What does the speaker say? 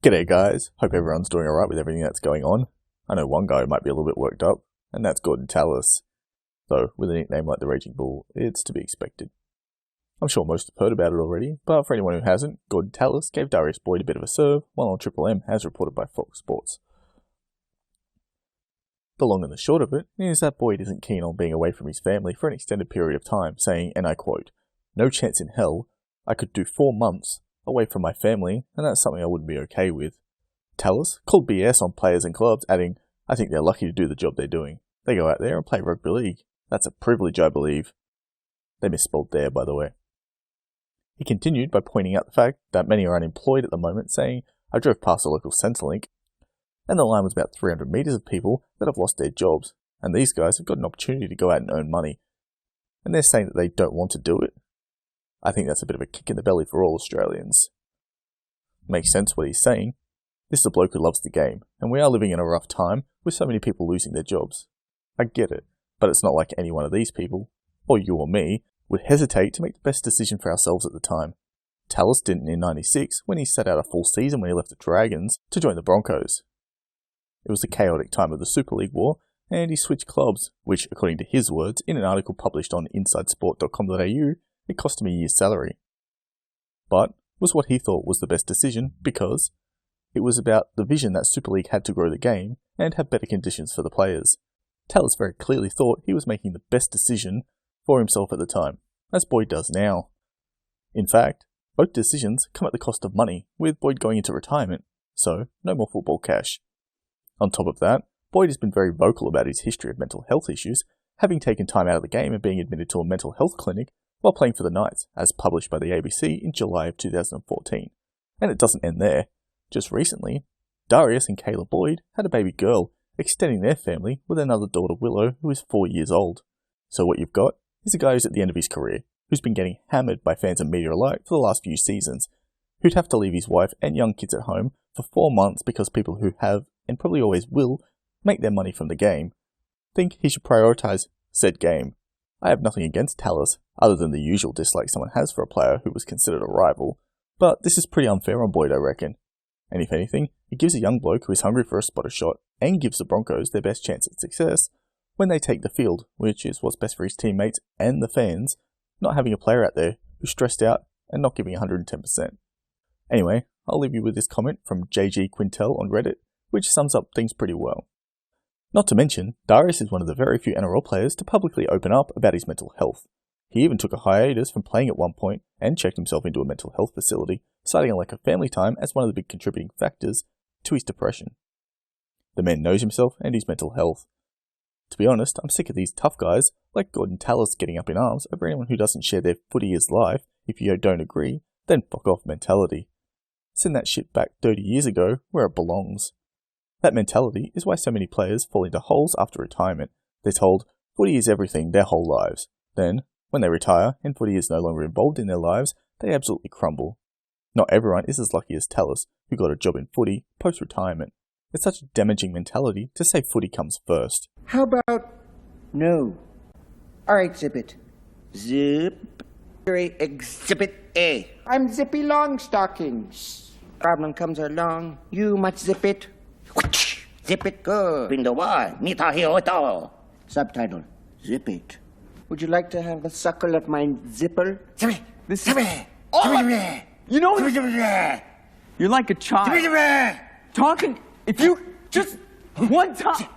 G'day guys, hope everyone's doing alright with everything that's going on. I know one guy who might be a little bit worked up, and that's Tallis. Though, with a nickname like the Raging Bull, it's to be expected. I'm sure most have heard about it already, but for anyone who hasn't, Tallis gave Darius Boyd a bit of a serve while on Triple M, as reported by Fox Sports. The long and the short of it is that Boyd isn't keen on being away from his family for an extended period of time, saying, and I quote, "No chance in hell, I could do 4 months away from my family, and that's something I wouldn't be okay with." Tallis called BS on players and clubs, adding, "I think they're lucky to do the job they're doing. They go out there and play rugby league. That's a privilege, I believe." They misspelled there, by the way. He continued by pointing out the fact that many are unemployed at the moment, saying, "I drove past a local Centrelink, and the line was about 300 metres of people that have lost their jobs, and these guys have got an opportunity to go out and earn money. And they're saying that they don't want to do it? I think that's a bit of a kick in the belly for all Australians." Makes sense what he's saying. This is a bloke who loves the game, and we are living in a rough time with so many people losing their jobs. I get it, but it's not like any one of these people, or you or me, would hesitate to make the best decision for ourselves at the time. Tallis didn't in '96 when he sat out a full season when he left the Dragons to join the Broncos. It was the chaotic time of the Super League war, and he switched clubs, which, according to his words, in an article published on insidesport.com.au, it cost him a year's salary. But was what he thought was the best decision because it was about the vision that Super League had to grow the game and have better conditions for the players. Tallis very clearly thought he was making the best decision for himself at the time, as Boyd does now. In fact, both decisions come at the cost of money, with Boyd going into retirement, so no more football cash. On top of that, Boyd has been very vocal about his history of mental health issues, having taken time out of the game and being admitted to a mental health clinic while playing for the Knights, as published by the ABC in July of 2014. And it doesn't end there. Just recently, Darius and Kayla Boyd had a baby girl, extending their family with another daughter Willow, who is 4 years old. So what you've got is a guy who's at the end of his career, who's been getting hammered by fans and media alike for the last few seasons, who'd have to leave his wife and young kids at home for 4 months because people who have, and probably always will, make their money from the game, think he should prioritise said game. I have nothing against Tallis, other than the usual dislike someone has for a player who was considered a rival, but this is pretty unfair on Boyd, I reckon. And if anything, it gives a young bloke who is hungry for a spotter shot, and gives the Broncos their best chance at success when they take the field, which is what's best for his teammates and the fans, not having a player out there who's stressed out and not giving 110%. Anyway, I'll leave you with this comment from JG Quintel on Reddit, which sums up things pretty well. Not to mention, Darius is one of the very few NRL players to publicly open up about his mental health. He even took a hiatus from playing at one point and checked himself into a mental health facility, citing a lack of family time as one of the big contributing factors to his depression. The man knows himself and his mental health. To be honest, I'm sick of these tough guys like Tallis getting up in arms over anyone who doesn't share their footy is life. If you don't agree, then fuck off mentality. Send that shit back 30 years ago where it belongs. That mentality is why so many players fall into holes after retirement. They're told footy is everything their whole lives. Then, when they retire and footy is no longer involved in their lives, they absolutely crumble. Not everyone is as lucky as Tallis, who got a job in footy post-retirement. It's such a damaging mentality to say footy comes first. How about no? Alright, zip it. Zip. Exhibit A. I'm Zippy Longstockings. Problem comes along, you must zip it. Zip it good. Subtitle, zip it. Would you like to have a suckle of my zipper? This is... Oh, you know, you're like a child. Talking, if you just one time...